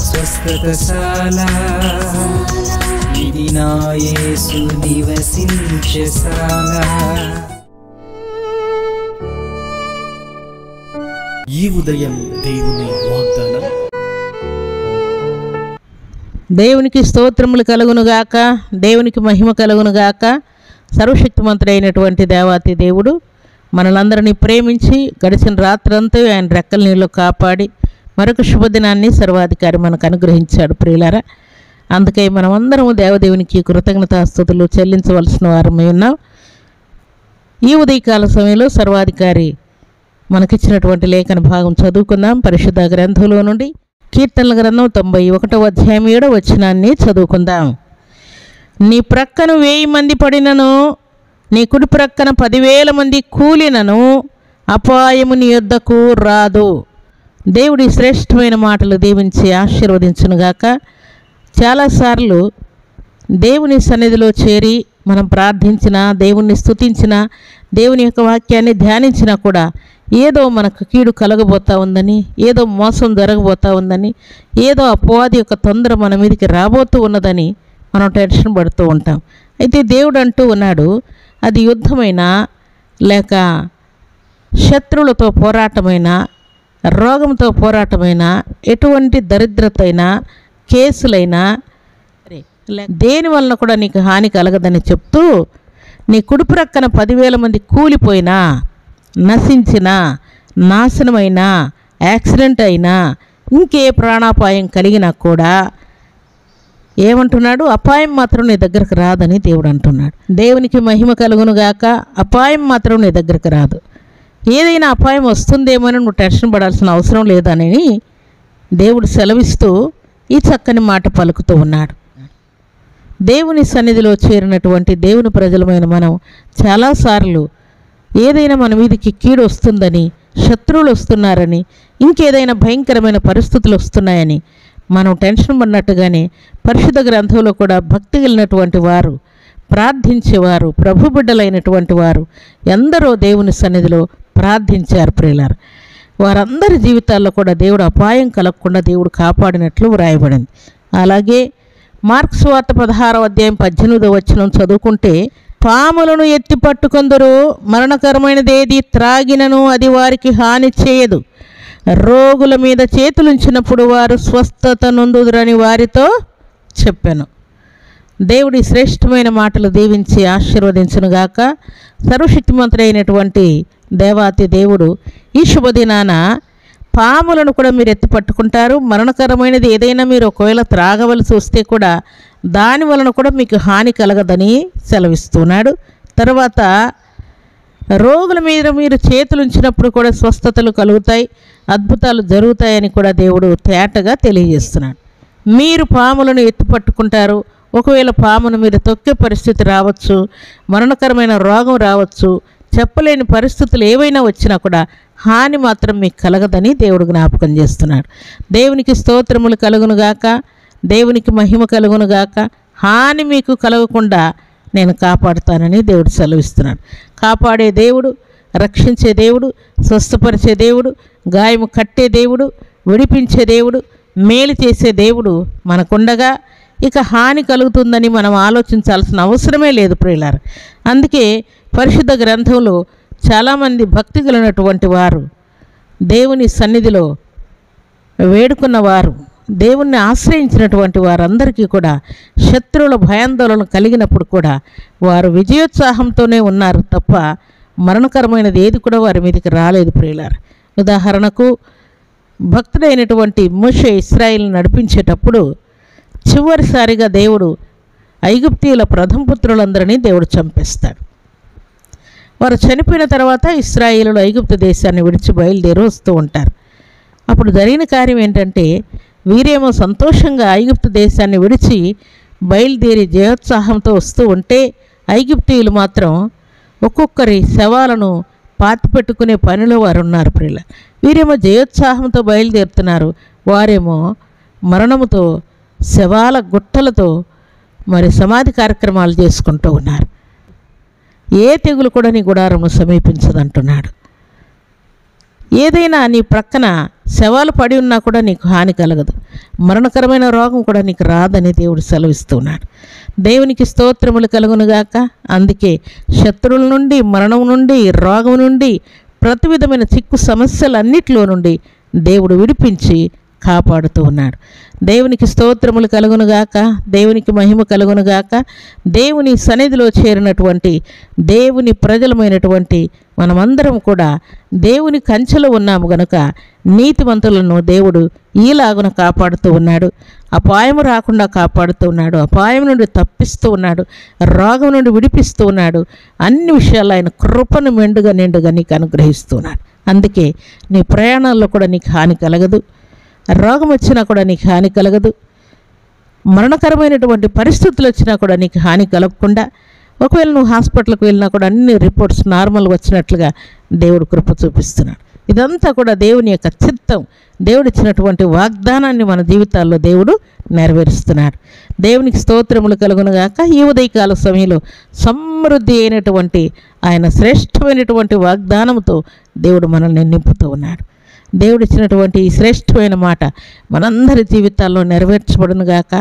స్వస్థతశాల ఇది నా యేసు నివసించశాల. ఈ ఉదయం దేవుని వాగ్దానం. దేవునికి స్తోత్రములు కలుగునుగాక, దేవునికి మహిమ కలుగునుగాక. సర్వశక్తిమంతుడైనటువంటి దేవాతి దేవుడు మనలందరినీ ప్రేమించి గడిచిన రాత్రంతా ఆయన రెక్కల నీళ్ళు కాపాడి మరొక శుభదినాన్ని సర్వాధికారి మనకు అనుగ్రహించాడు. ప్రియులారా, అందుకే మనమందరము దేవదేవునికి కృతజ్ఞతాస్తుతులు చెల్లించవలసిన వారమై ఉన్నాం. ఈ ఉదయకాల సమయంలో సర్వాధికారి మనకిచ్చినటువంటి లేఖన భాగం చదువుకుందాం. పరిశుద్ధ గ్రంథంలో నుండి కీర్తనల గ్రంథం 91వ అధ్యాయం 7వ వచనాన్ని చదువుకుందాం. నీ ప్రక్కన 1000 మంది పడినను, నీ కుడి ప్రక్కన 10,000 మంది కూలినను అపాయము నీ యొద్దకు రాదు. దేవుడి శ్రేష్టమైన మాటలు దీవించి ఆశీర్వదించునుగాక. చాలాసార్లు దేవుని సన్నిధిలో చేరి మనం ప్రార్థించిన, దేవుణ్ణి స్తుతించిన, దేవుని యొక్క వాక్యాన్ని ధ్యానించినా కూడా ఏదో మనకు కీడు కలగబోతూ ఉందని, ఏదో మోసం జరగబోతూ ఉందని, ఏదో అపవాది యొక్క తొందర మన మీదకి రాబోతూ ఉన్నదని మనం టెన్షన్ పడుతూ ఉంటాం. అయితే దేవుడు అంటూ ఉన్నాడు, అది యుద్ధమైనా లేక శత్రువులతో పోరాటమైనా, రోగంతో పోరాటమైనా, ఎటువంటి దరిద్రత అయినా, కేసులైనా దేని వలన కూడా నీకు హాని కలగదని చెప్తూ, నీ కుడి ప్రక్కన 10,000 మంది కూలిపోయినా, నశించినా, నాశనమైనా, యాక్సిడెంట్ అయినా, ఇంకే ప్రాణాపాయం కలిగినా కూడా ఏమంటున్నాడు? అపాయం మాత్రం నీ దగ్గరకు రాదని దేవుడు అంటున్నాడు. దేవునికి మహిమ కలుగునుగాక. అపాయం మాత్రం నీ దగ్గరకు రాదు. ఏదైనా అపాయం వస్తుందేమో నువ్వు టెన్షన్ పడాల్సిన అవసరం లేదని దేవుడు సెలవిస్తూ ఈ చక్కని మాట పలుకుతూ ఉన్నాడు. దేవుని సన్నిధిలో చేరినటువంటి దేవుని ప్రజలమైన మనం చాలాసార్లు ఏదైనా మన మీదకి కీడు వస్తుందని, శత్రువులు వస్తున్నారని, ఇంకేదైనా భయంకరమైన పరిస్థితులు వస్తున్నాయని మనం టెన్షన్ పడినట్టుగానే పరిశుద్ధ గ్రంథంలో కూడా భక్తి కలిగినటువంటి వారు, ప్రార్థించేవారు, ప్రభు బిడ్డలైనటువంటి వారు ఎందరో దేవుని సన్నిధిలో ప్రార్థించారు. ప్రియులారు, వారందరి జీవితాల్లో కూడా దేవుడు అపాయం కలగకుండా దేవుడు కాపాడినట్లు వ్రాయబడింది. అలాగే మార్క్స్ వార్త 16వ అధ్యాయం 18వ వచనం చదువుకుంటే, పాములను ఎత్తి పట్టుకొందరు, మరణకరమైనదేది త్రాగినను అది వారికి హాని చేయదు, రోగుల మీద చేతులుంచినప్పుడు వారు స్వస్థత నొందుదురని వారితో చెప్పాను. దేవుడి శ్రేష్టమైన మాటలు దీవించి ఆశీర్వదించునుగాక. సర్వశక్తిమంతుడైనటువంటి దేవాతి దేవుడు ఈ శుభదినాన పాములను కూడా మీరు ఎత్తి పట్టుకుంటారు, మరణకరమైనది ఏదైనా మీరు ఒకవేళ త్రాగవలసి వస్తే కూడా దాని వలన కూడా మీకు హాని కలగదని సెలవిస్తున్నాడు. తర్వాత రోగుల మీద మీరు చేతులుంచినప్పుడు కూడా స్వస్థతలు కలుగుతాయి, అద్భుతాలు జరుగుతాయని కూడా దేవుడు తేటగా తెలియజేస్తున్నాడు. మీరు పాములను ఎత్తి పట్టుకుంటారు, ఒకవేళ పామును మీరు తొక్కే పరిస్థితి రావచ్చు, మరణకరమైన రోగం రావచ్చు, చెప్పలేని పరిస్థితులు ఏవైనా వచ్చినా కూడా హాని మాత్రం మీకు కలగదని దేవుడు జ్ఞాపకం చేస్తున్నాడు. దేవునికి స్తోత్రములు కలుగునుగాక, దేవునికి మహిమ కలుగునుగాక. హాని మీకు కలగకుండా నేను కాపాడుతానని దేవుడు సెలవిస్తున్నాడు. కాపాడే దేవుడు, రక్షించే దేవుడు, స్వస్థపరిచే దేవుడు, గాయము కట్టే దేవుడు, విడిపించే దేవుడు, మేలు చేసే దేవుడు మనకుండగా ఇక హాని కలుగుతుందని మనం ఆలోచించాల్సిన అవసరమే లేదు ప్రియులారా. అందుకే పరిశుద్ధ గ్రంథంలో చాలామంది భక్తి కలిగినటువంటి వారు, దేవుని సన్నిధిలో వేడుకున్నవారు, దేవుణ్ణి ఆశ్రయించినటువంటి వారందరికీ కూడా శత్రువుల భయాందోళన కలిగినప్పుడు కూడా వారు విజయోత్సాహంతోనే ఉన్నారు తప్ప మరణకరమైనది ఏది కూడా వారి మీదకి రాలేదు ప్రియులారా. ఉదాహరణకు భక్తుడైనటువంటి మోషే ఇశ్రాయేలును నడిపించేటప్పుడు చివరిసారిగా దేవుడు ఐగుప్తీయుల ప్రథమ పుత్రులందరినీ దేవుడు చంపేస్తాడు. వారు చనిపోయిన తర్వాత ఇశ్రాయేలులు ఐగుప్తు దేశాన్ని విడిచి బయలుదేరి వస్తూ ఉంటారు. అప్పుడు జరిగిన కార్యం ఏంటంటే, వీరేమో సంతోషంగా ఐగుప్తు దేశాన్ని విడిచి బయలుదేరి జయోత్సాహంతో వస్తూ ఉంటే, ఐగుప్తీయులు మాత్రం ఒక్కొక్కరి శవాలను పాతిపెట్టుకునే పనిలో వారు ఉన్నారు ప్రియుల. వీరేమో జయోత్సాహంతో బయలుదేరుతున్నారు, వారేమో మరణముతో శవాల గుట్టలతో మరి సమాధి కార్యక్రమాలు చేసుకుంటూ ఉన్నారు. ఏ తెగులు కూడా నీ గుడారము సమీపించదంటున్నాడు. ఏదైనా నీ ప్రక్కన శవాలు పడి ఉన్నా కూడా నీకు హాని కలగదు, మరణకరమైన రోగం కూడా నీకు రాదని దేవుడు సెలవిస్తున్నాడు. దేవునికి స్తోత్రములు కలుగునుగాక. అందుకే శత్రువుల నుండి, మరణం నుండి, రోగం నుండి, ప్రతి విధమైన చిక్కు సమస్యలన్నిటిలో నుండి దేవుడు విడిపించి కాపాడుతూ ఉన్నాడు. దేవునికి స్తోత్రములు కలుగునుగాక. దేవునికి మహిమ కలుగునుగాక. దేవుని సన్నిధిలో చేరినటువంటి దేవుని ప్రజలమైనటువంటి మనమందరం కూడా దేవుని కంచెలో ఉన్నాము గనుక నీతివంతులను దేవుడు ఈలాగున కాపాడుతూ ఉన్నాడు. అపాయం రాకుండా కాపాడుతూ ఉన్నాడు, అపాయం నుండి తప్పిస్తూ ఉన్నాడు, రోగం నుండి విడిపిస్తూ ఉన్నాడు. అన్ని విషయాల్లో ఆయన కృపను నిండుగా నీకు అనుగ్రహిస్తూ ఉన్నాడు. అందుకే నీ ప్రయాణాల్లో కూడా నీకు హాని కలగదు, రోగం వచ్చినా కూడా నీకు హాని కలగదు, మరణకరమైనటువంటి పరిస్థితులు వచ్చినా కూడా నీకు హాని కలగకుండా, ఒకవేళ నువ్వు హాస్పిటల్కి వెళ్ళినా కూడా అన్ని రిపోర్ట్స్ నార్మల్గా వచ్చినట్లుగా దేవుడు కృప చూపిస్తున్నాడు. ఇదంతా కూడా దేవుని యొక్క చిత్తం. దేవుడు ఇచ్చినటువంటి వాగ్దానాన్ని మన జీవితాల్లో దేవుడు నెరవేరుస్తున్నాడు. దేవునికి స్తోత్రములు కలుగునుగాక. ఈ ఉదయకాల సమయంలో సమృద్ధి అయినటువంటి ఆయన శ్రేష్టమైనటువంటి వాగ్దానంతో దేవుడు మనల్ని నింపుతూ ఉన్నాడు. దేవుడు ఇచ్చినటువంటి ఈ శ్రేష్టమైన మాట మనందరి జీవితాల్లో నెరవేర్చబడునుగాక.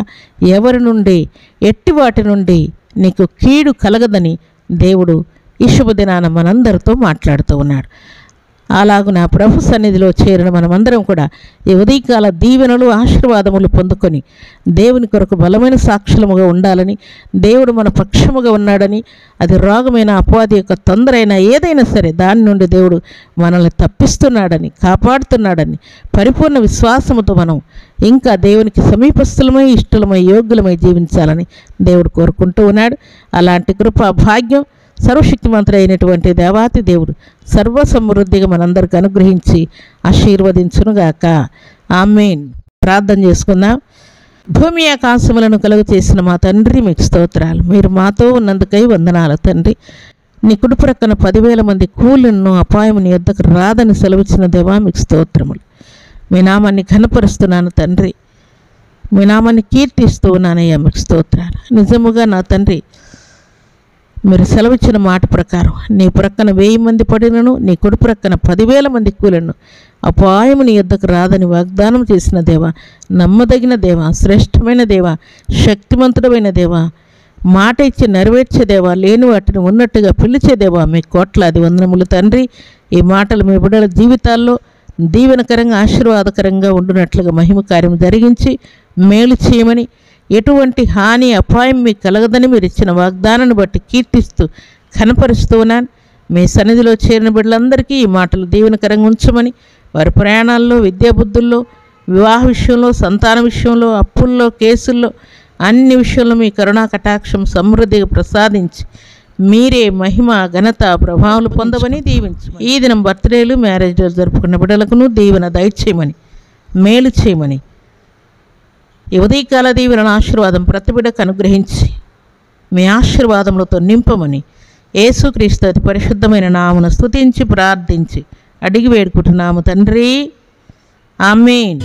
ఎవరి నుండి, ఎట్టి వాటి నుండి నీకు కీడు కలగదని దేవుడు ఈ శుభదినాన మనందరితో మాట్లాడుతూ ఉన్నాడు. అలాగున ప్రభు సన్నిధిలో చేరిన మనమందరం కూడా ఈ ఉదయకాల దీవెనలు, ఆశీర్వాదములు పొందుకొని దేవుని కొరకు బలమైన సాక్షులముగా ఉండాలని, దేవుడు మన పక్షముగా ఉన్నాడని, అది రోగమైన, అపవాది యొక్క తొందర అయినా ఏదైనా సరే దాని నుండి దేవుడు మనల్ని తప్పిస్తున్నాడని, కాపాడుతున్నాడని పరిపూర్ణ విశ్వాసముతో మనం ఇంకా దేవునికి సమీపస్థులమై, ఇష్టలమై, యోగ్యులమై జీవించాలని దేవుడు కోరుకుంటూ ఉన్నాడు. అలాంటి కృపా భాగ్యం సర్వశక్తిమంతుడు అయినటువంటి దేవాతి దేవుడు సర్వసమృద్ధిగా మనందరికి అనుగ్రహించి ఆశీర్వదించునుగాక. ఆమేన్. ప్రార్థన చేసుకుందాం. భూమి ఆకాశములను కలుగు చేసిన మా తండ్రి, మీకు స్తోత్రాలు. మీరు మాతో ఉన్నందుకై వందనాలు తండ్రి. నీ కుడి ప్రక్కన 10,000 మంది కూలీలను అపాయం నీ యొద్దకు రాదని సెలవిచ్చిన దేవా, మీకు స్తోత్రములు. మీ నామాన్ని ఘనపరుస్తున్నాను తండ్రి, మీ నామాన్ని కీర్తిస్తూ ఉన్నానయ్యా, మీకు స్తోత్రాలు. నిజముగా నా తండ్రి, మీరు సెలవిచ్చిన మాట ప్రకారం నీ ప్రక్కన 1000 మంది పడినను, నీ కుడి ప్రక్కన 10,000 మంది కూలను అపాయము నీ యొద్దకు రాదని వాగ్దానం చేసిన దేవా, నమ్మదగిన దేవా, శ్రేష్టమైన దేవా, శక్తిమంతుడమైన దేవా, మాట ఇచ్చి నెరవేర్చే దేవా, లేని వాటిని ఉన్నట్టుగా పిలిచే దేవా, మీ కోట్లాది వందనములు తండ్రి. ఈ మాటలు మీ బిడ్డల జీవితాల్లో దీవెనకరంగా, ఆశీర్వాదకరంగా ఉండునట్లుగా మహిమ కార్యం జరిగించి మేలు చేయమని, ఎటువంటి హాని, అపాయం మీకు కలగదని మీరు ఇచ్చిన వాగ్దానాన్ని బట్టి కీర్తిస్తూ కనపరుస్తూ ఉన్నాను. మీ సన్నిధిలో చేరిన బిడ్డలందరికీ ఈ మాటలు దీవెనకరంగా ఉంచమని, వారి ప్రయాణాల్లో, విద్యాబుద్ధుల్లో, వివాహ విషయంలో, సంతాన విషయంలో, అప్పుల్లో, కేసుల్లో, అన్ని విషయంలో మీ కరుణా కటాక్షం సమృద్ధిగా ప్రసాదించి మీరే మహిమ, ఘనత, ప్రభావాలు పొందమని దీవించు. ఈ దినం బర్త్డేలు, మ్యారేజ్ డేలు జరుపుకున్న బిడ్డలకును దీవెన దయచేయమని, మేలు చేయమని, ఈ ఉదయకాల దీవెన ఆశీర్వాదం ప్రతి బిడ్డకు అనుగ్రహించి మీ ఆశీర్వాదములతో నింపమని యేసుక్రీస్తు అతి పరిశుద్ధమైన నామమున స్తుతించి ప్రార్థించి అడిగి వేడుకుంటున్నాము తండ్రి. ఆమేన్.